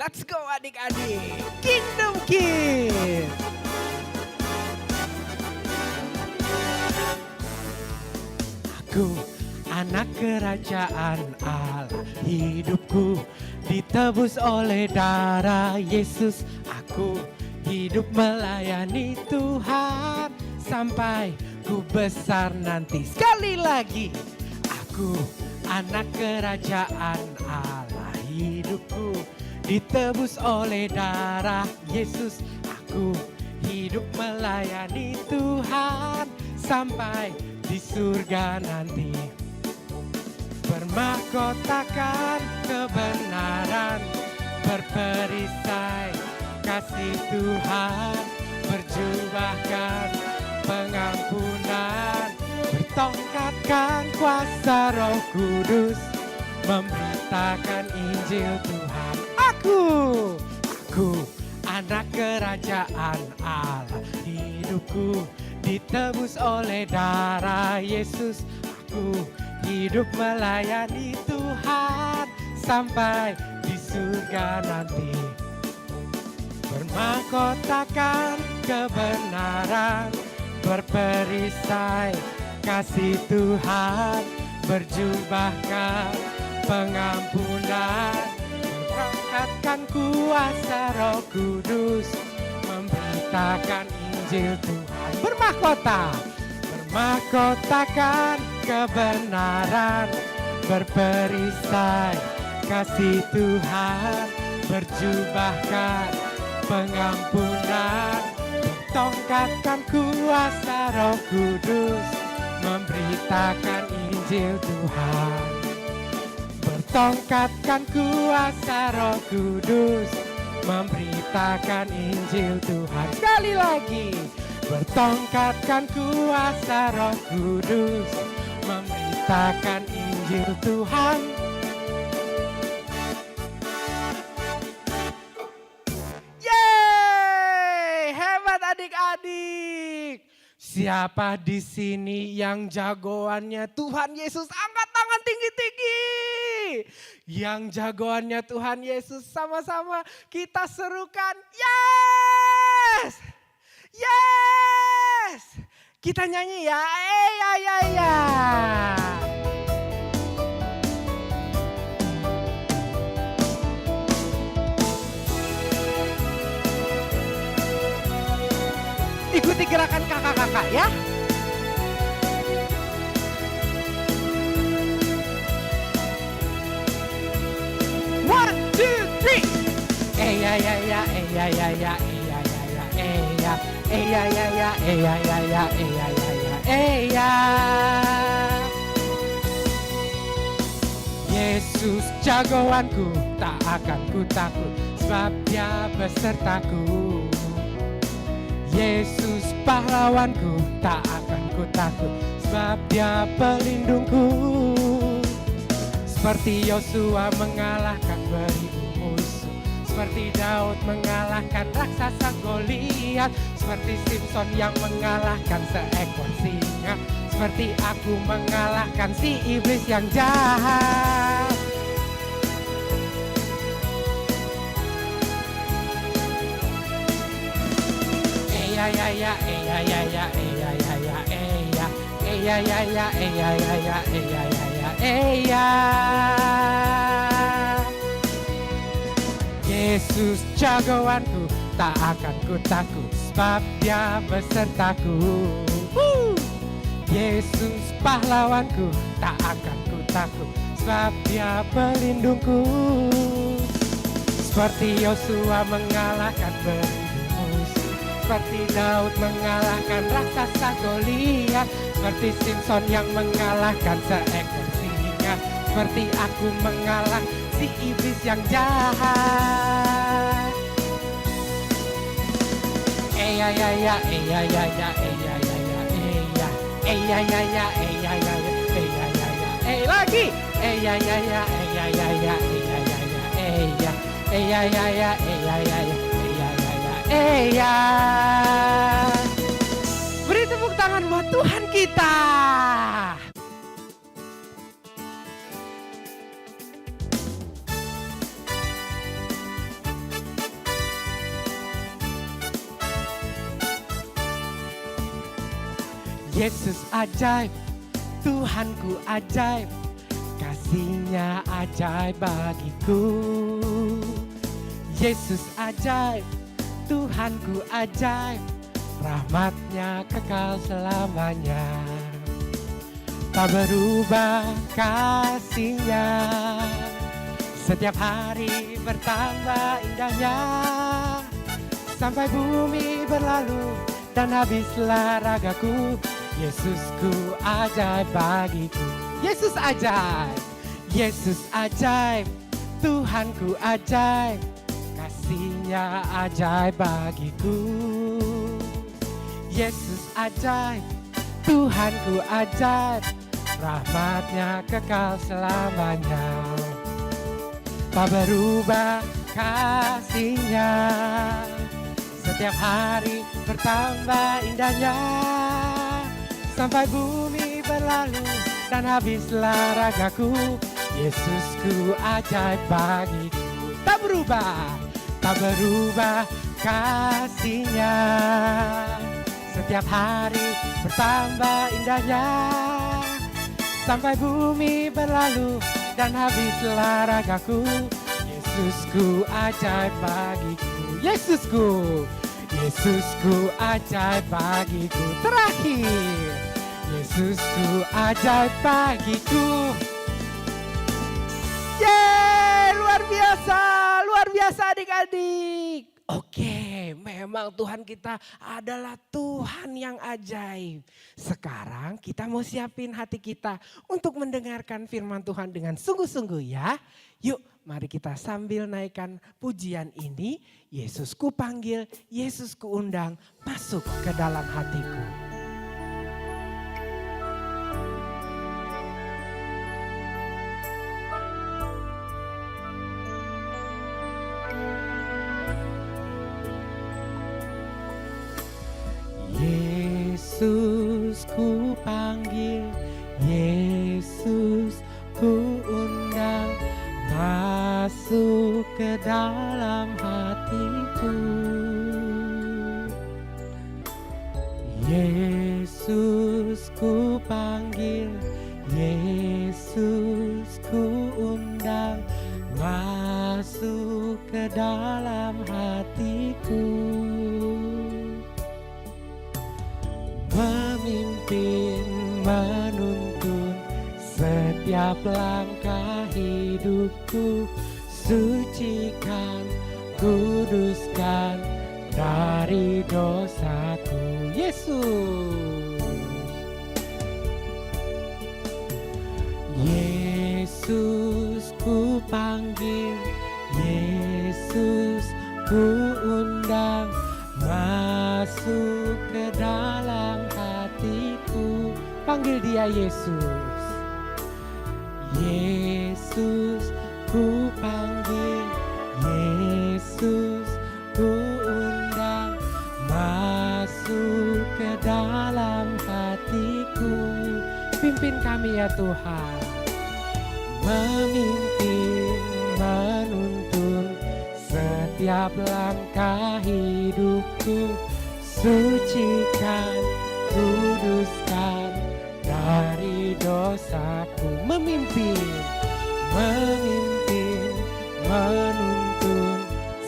Let's go adik-adik. Kingdom Kids. Aku anak kerajaan Allah, hidupku ditebus oleh darah Yesus. Aku hidup melayani Tuhan sampai ku besar nanti. Sekali lagi, aku anak kerajaan Allah, hidupku ditebus oleh darah Yesus. Aku hidup melayani Tuhan sampai di surga nanti. Bermahkotakan kebenaran, berperisai kasih Tuhan, berjubahkan pengampunan, bertongkatkan kuasa Roh Kudus, memberitakan Injil Tuhan. Aku anak kerajaan Allah, hidupku ditebus oleh darah Yesus. Aku hidup melayani Tuhan sampai di surga nanti. Bermahkotakan kebenaran, berperisai kasih Tuhan, berjubahkan pengampunan, berangkatkan kuasa Roh Kudus, memberitakan Injil Tuhan. Bermahkotakan kebenaran, berperisai kasih Tuhan, berjubahkan pengampunan, bertongkatkan kuasa Roh Kudus, memberitakan Injil Tuhan. Bertongkatkan kuasa Roh Kudus, memberitakan Injil Tuhan. Sekali lagi, bertongkatkan kuasa Roh Kudus, memberitakan Injil Tuhan. Yeay, hebat adik-adik. Siapa di sini yang jagoannya Tuhan Yesus? Angkat tangan tinggi-tinggi. Yang jagoannya Tuhan Yesus, sama-sama kita serukan. Yes! Yes! Kita nyanyi ya. Ya. Ikuti gerakan kakak-kakak ya. One, two, three. Yesus jagoanku, tak akan ku takut, sebab Dia besertaku. Yesus pahlawanku, tak akan ku takut, sebab Dia pelindungku. Seperti Yosua mengalahkan beribu musuh, seperti Daud mengalahkan raksasa Goliat, seperti Simpson yang mengalahkan seekor singa, seperti aku mengalahkan si iblis yang jahat. Yesus jagoanku, tak akan ku takut, sebab Dia besertaku. Yesus pahlawanku, tak akan ku takut, sebab Dia pelindungku. Seperti Yosua mengalahkan beribu musuh, seperti Daud mengalahkan raksasa Goliat, seperti Simpson yang mengalahkan seekor singa, seperti aku mengalah si iblis yang jahat. Lagi. Beri tepuk tangan buat Tuhan kita. Yesus ajaib, Tuhanku ajaib, kasih-Nya ajaib bagiku. Yesus ajaib, Tuhanku ajaib, rahmat-Nya kekal selamanya. Tak berubah kasih-Nya, setiap hari bertambah indahnya. Sampai bumi berlalu dan habislah ragaku, Yesusku ajaib bagiku. Yesus ajaib, Yesus ajaib, Tuhanku ajaib, kasih-Nya ajaib bagiku. Yesus ajaib, Tuhanku ajaib, rahmat-Nya kekal selamanya. Tak berubah kasih-Nya, setiap hari bertambah indahnya. Sampai bumi berlalu dan habislah ragaku, Yesusku ajaib bagiku. Tak berubah, tak berubah kasih-Nya, setiap hari bertambah indahnya. Sampai bumi berlalu dan habislah ragaku, Yesusku ajaib bagiku. Yesusku, Yesusku ajaib bagiku. Terakhir, Yesusku ajaib bagiku. Yeay, luar biasa adik-adik. Oke, memang Tuhan kita adalah Tuhan yang ajaib. Sekarang kita mau siapin hati kita untuk mendengarkan firman Tuhan dengan sungguh-sungguh ya. Yuk, mari kita sambil naikkan pujian ini. Yesusku panggil, Yesusku undang, masuk ke dalam hatiku. Yesus ku panggil, Yesus ku undang, masuk ke dalam hatiku. Yesus ku panggil, Yesus ku undang, masuk ke dalam hatiku. Memimpin, menuntun setiap langkah hidupku, sucikan, kuduskan dari dosaku. Yesus, Yesus ku panggil, Yesus ku undang, masuk ke dalam hatiku. Panggil dia Yesus. Yesus ku panggil, Yesus ku undang, masuk ke dalam hatiku. Pimpin kami ya Tuhan. Memimpin, menuntun setiap langkah hidupku, sucikan, kuduskan dari dosaku. Memimpin, memimpin, menuntun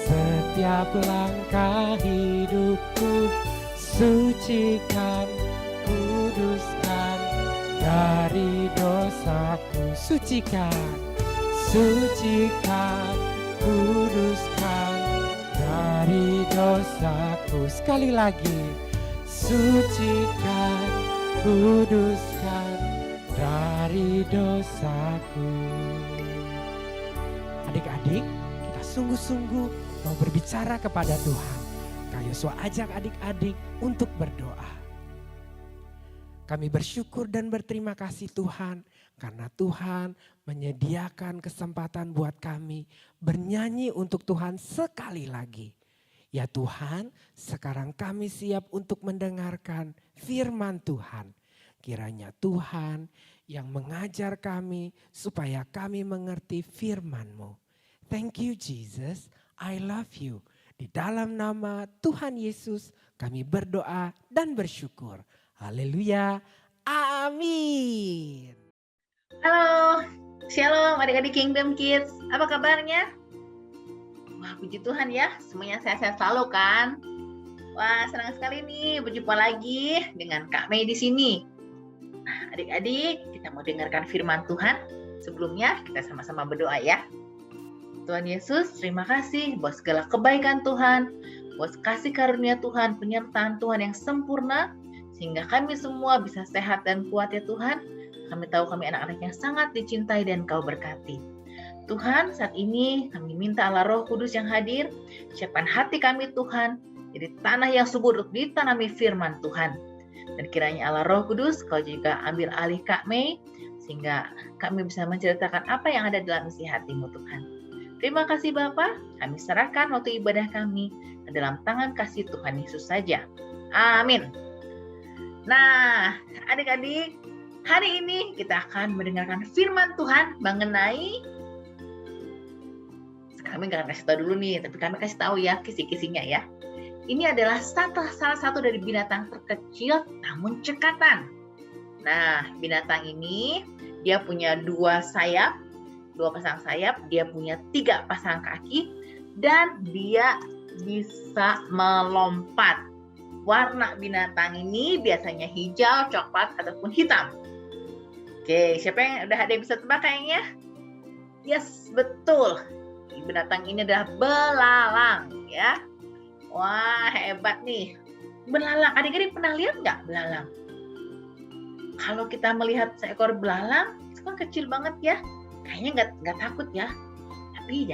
setiap langkah hidupku, sucikan, kuduskan dari dosaku. Sucikan, sucikan, kuduskan dari dosaku. Sekali lagi, sucikan, kuduskan dari dosaku. Adik-adik, kita sungguh-sungguh mau berbicara kepada Tuhan. Kak Yosua ajak adik-adik untuk berdoa. Kami bersyukur dan berterima kasih Tuhan, karena Tuhan menyediakan kesempatan buat kami bernyanyi untuk Tuhan sekali lagi. Ya Tuhan, sekarang kami siap untuk mendengarkan firman Tuhan. Kiranya Tuhan yang mengajar kami supaya kami mengerti firman-Mu. Thank you Jesus, I love you. Di dalam nama Tuhan Yesus kami berdoa dan bersyukur. Haleluya. Amin. Halo, Shalom adik-adik Kingdom Kids. Apa kabarnya? Wah, puji Tuhan ya, semuanya sehat-sehat selalu kan? Wah, senang sekali nih berjumpa lagi dengan Kak Mei di sini. Nah, adik-adik, kita mau dengarkan firman Tuhan. Sebelumnya, kita sama-sama berdoa ya. Tuhan Yesus, terima kasih buat segala kebaikan Tuhan, buat kasih karunia Tuhan, penyertaan Tuhan yang sempurna, sehingga kami semua bisa sehat dan kuat ya Tuhan. Kami tahu kami anak-anak yang sangat dicintai dan Kau berkati. Tuhan, saat ini kami minta Allah Roh Kudus yang hadir, siapkan hati kami Tuhan, jadi tanah yang subur untuk ditanami firman Tuhan. Dan kiranya Allah Roh Kudus, Kau juga ambil alih Kak Mei, sehingga kami bisa menceritakan apa yang ada dalam isi hati-Mu Tuhan. Terima kasih Bapa, kami serahkan waktu ibadah kami ke dalam tangan kasih Tuhan Yesus saja. Amin. Nah, adik-adik, hari ini kita akan mendengarkan firman Tuhan mengenai, kami nggak kasih tahu dulu nih, tapi kami kasih tahu ya kisi-kisinya ya. Ini adalah salah satu dari binatang terkecil namun cekatan. Nah, binatang ini dia punya dua pasang sayap, dia punya 3 pasang kaki, dan dia bisa melompat. Warna binatang ini biasanya hijau, coklat, ataupun hitam. Oke, siapa yang udah ada yang bisa tebak kayaknya? Yes, betul. Binatang ini adalah belalang, ya. Wah, hebat nih. Belalang, adik-adik pernah lihat nggak belalang? Kalau kita melihat seekor belalang, itu kan kecil banget ya. Kayaknya nggak takut ya. Tapi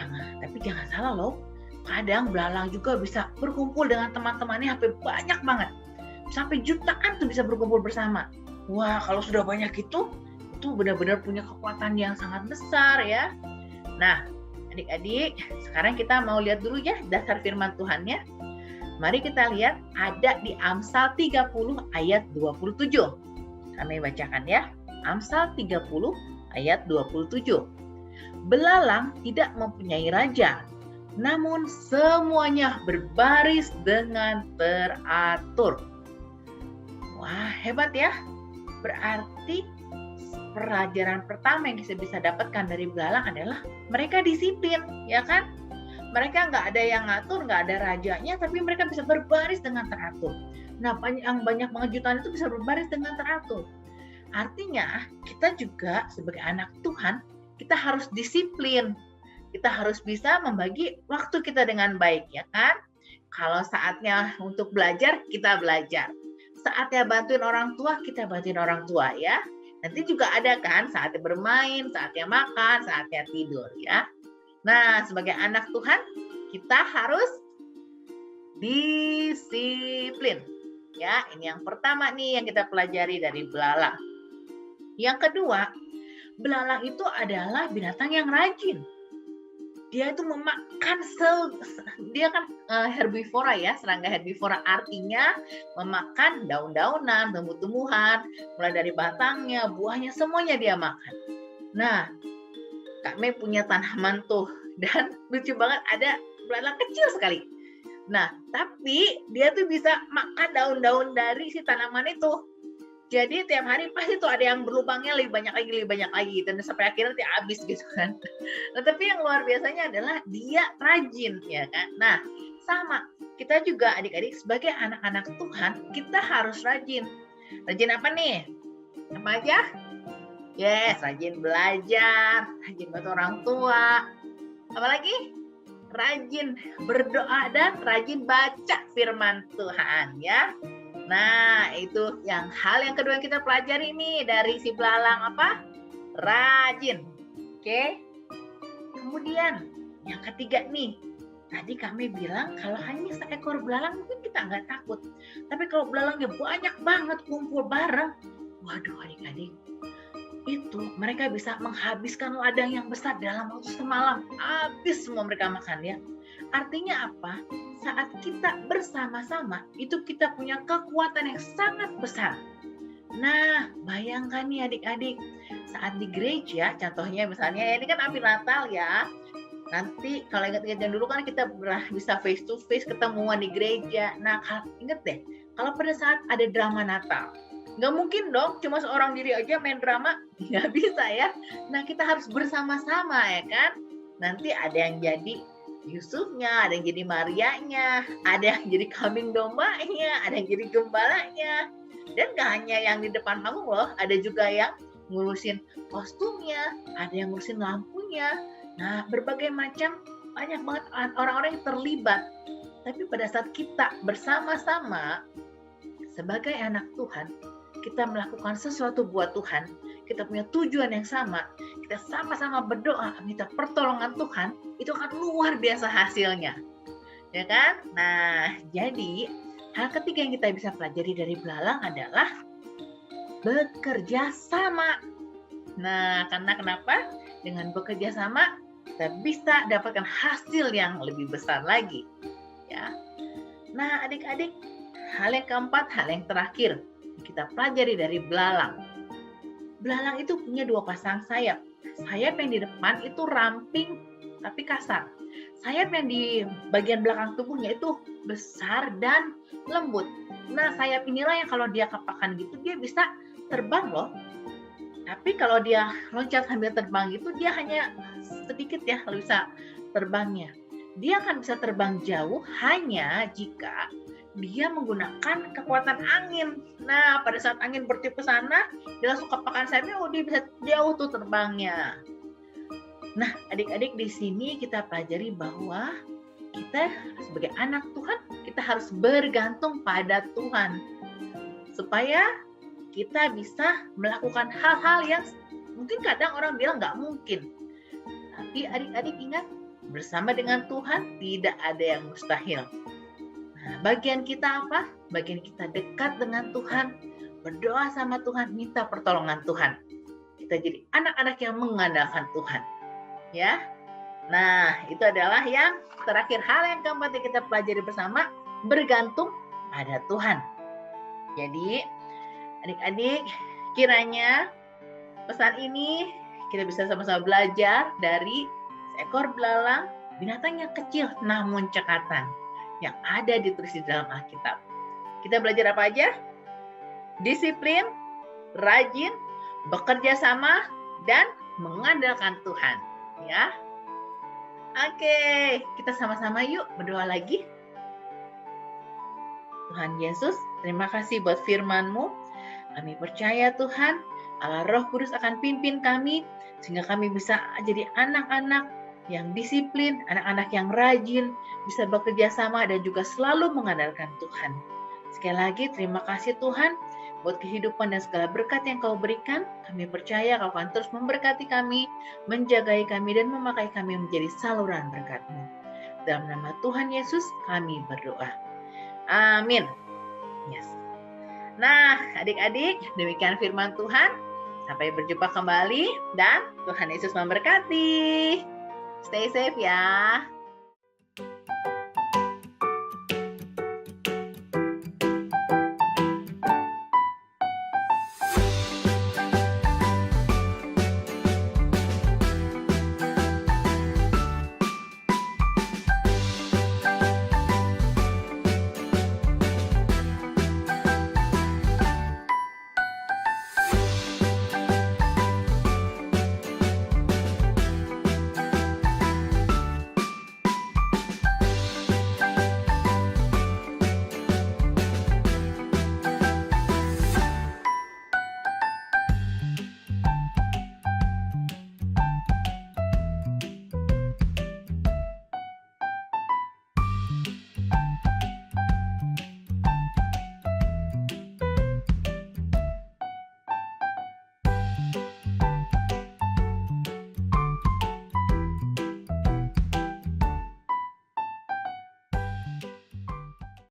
jangan salah loh. Kadang belalang juga bisa berkumpul dengan teman-temannya sampai banyak banget. Sampai jutaan tuh bisa berkumpul bersama. Wah, kalau sudah banyak itu benar-benar punya kekuatan yang sangat besar ya. Nah, adik-adik, sekarang kita mau lihat dulu ya dasar firman Tuhannya. Mari kita lihat ada di Amsal 30 ayat 27. Kami bacakan ya. Amsal 30 ayat 27. Belalang tidak mempunyai raja, namun semuanya berbaris dengan teratur. Wah, hebat ya. Berarti pelajaran pertama yang kita bisa dapatkan dari belalang adalah mereka disiplin, ya kan? Mereka nggak ada yang ngatur, nggak ada rajanya, tapi mereka bisa berbaris dengan teratur. Nah, banyak pengejutan itu bisa berbaris dengan teratur. Artinya, kita juga sebagai anak Tuhan, kita harus disiplin. Kita harus bisa membagi waktu kita dengan baik, ya kan? Kalau saatnya untuk belajar, kita belajar. Saatnya bantuin orang tua, kita bantuin orang tua, ya. Nanti juga ada kan saatnya bermain, saatnya makan, saatnya tidur, ya. Nah, sebagai anak Tuhan, kita harus disiplin. Ya, ini yang pertama nih yang kita pelajari dari belalang. Yang kedua, belalang itu adalah binatang yang rajin. Dia itu memakan dia kan herbivora ya, serangga herbivora, artinya memakan daun-daunan, tumbuh-tumbuhan, mulai dari batangnya, buahnya, semuanya dia makan. Nah, Kak Mei punya tanaman tuh, dan lucu banget ada belalang kecil sekali. Nah, tapi dia tuh bisa makan daun-daun dari si tanaman itu. Jadi tiap hari pasti tuh ada yang berlubangnya lebih banyak lagi, dan sampai akhirnya nanti habis gitu kan. Nah, tapi yang luar biasanya adalah dia rajin, ya kan. Nah, sama kita juga adik-adik sebagai anak-anak Tuhan, kita harus rajin. Rajin apa nih? Apa aja? Yes, rajin belajar, rajin bantu orang tua. Apalagi? Rajin berdoa dan rajin baca firman Tuhan, ya. Nah, itu hal yang kedua yang kita pelajari nih dari si belalang apa? Rajin. Oke. Kemudian yang ketiga nih, tadi kami bilang kalau hanya seekor belalang mungkin kita nggak takut. Tapi kalau belalangnya banyak banget kumpul bareng, waduh adik-adik, itu mereka bisa menghabiskan ladang yang besar dalam waktu semalam. Habis semua mereka makan ya. Artinya apa? Saat kita bersama-sama, itu kita punya kekuatan yang sangat besar. Nah, bayangkan nih adik-adik, saat di gereja, contohnya misalnya, ini kan hampir Natal ya. Nanti kalau ingat-ingat dulu kan kita bisa face to face ketemuan di gereja. Nah, ingat deh, kalau pada saat ada drama Natal, Nggak mungkin dong cuma seorang diri aja main drama, nggak bisa ya. Nah, kita harus bersama-sama ya kan. Nanti ada yang jadi Yusufnya, ada yang jadi Marianya, ada yang jadi kambing dombanya, ada yang jadi gembalanya. Dan gak hanya yang di depan panggung loh, ada juga yang ngurusin kostumnya, ada yang ngurusin lampunya. Nah, berbagai macam, banyak banget orang-orang yang terlibat. Tapi pada saat kita bersama-sama sebagai anak Tuhan, kita melakukan sesuatu buat Tuhan, kita punya tujuan yang sama, kita sama-sama berdoa, minta pertolongan Tuhan, itu akan luar biasa hasilnya. Ya kan? Nah, jadi hal ketiga yang kita bisa pelajari dari belalang adalah bekerja sama. Nah, karena kenapa? Dengan bekerja sama, kita bisa dapatkan hasil yang lebih besar lagi. Ya. Nah, adik-adik, hal yang keempat, hal yang terakhir, kita pelajari dari belalang. Belalang itu punya dua pasang sayap. Sayap yang di depan itu ramping tapi kasar. Sayap yang di bagian belakang tubuhnya itu besar dan lembut. Nah, sayap inilah yang kalau dia kapakan gitu, dia bisa terbang loh. Tapi kalau dia loncat sambil terbang gitu, dia hanya sedikit ya kalau bisa terbangnya. Dia akan bisa terbang jauh hanya jika dia menggunakan kekuatan angin. Nah, pada saat angin bertiup ke sana, dia langsung kapakan sayapnya, dia bisa jauh tuh terbangnya. Nah, adik-adik, di sini kita pelajari bahwa kita sebagai anak Tuhan, kita harus bergantung pada Tuhan. Supaya kita bisa melakukan hal-hal yang mungkin kadang orang bilang nggak mungkin. Tapi adik-adik ingat, bersama dengan Tuhan tidak ada yang mustahil. Nah, bagian kita apa? Bagian kita dekat dengan Tuhan, berdoa sama Tuhan, minta pertolongan Tuhan. Kita jadi anak-anak yang mengandalkan Tuhan. Ya. Nah, itu adalah yang terakhir, hal yang keempat yang kita pelajari bersama, bergantung pada Tuhan. Jadi, adik-adik, kiranya pesan ini kita bisa sama-sama belajar dari seekor belalang, binatang yang kecil namun cekatan, yang ada ditulis di dalam Alkitab. Kita belajar apa aja? Disiplin, rajin, bekerja sama, dan mengandalkan Tuhan. Ya. Oke, kita sama-sama yuk berdoa lagi. Tuhan Yesus, terima kasih buat firman-Mu. Kami percaya Tuhan, Allah Roh Kudus akan pimpin kami, sehingga kami bisa jadi anak-anak yang disiplin, anak-anak yang rajin, bisa bekerja sama dan juga selalu mengandalkan Tuhan. Sekali lagi, terima kasih Tuhan, buat kehidupan dan segala berkat yang Kau berikan. Kami percaya Kau akan terus memberkati kami, menjagai kami, dan memakai kami menjadi saluran berkat-Mu. Dalam nama Tuhan Yesus, kami berdoa. Amin. Yes. Nah, adik-adik, demikian firman Tuhan. Sampai berjumpa kembali, dan Tuhan Yesus memberkati. Stay safe ya.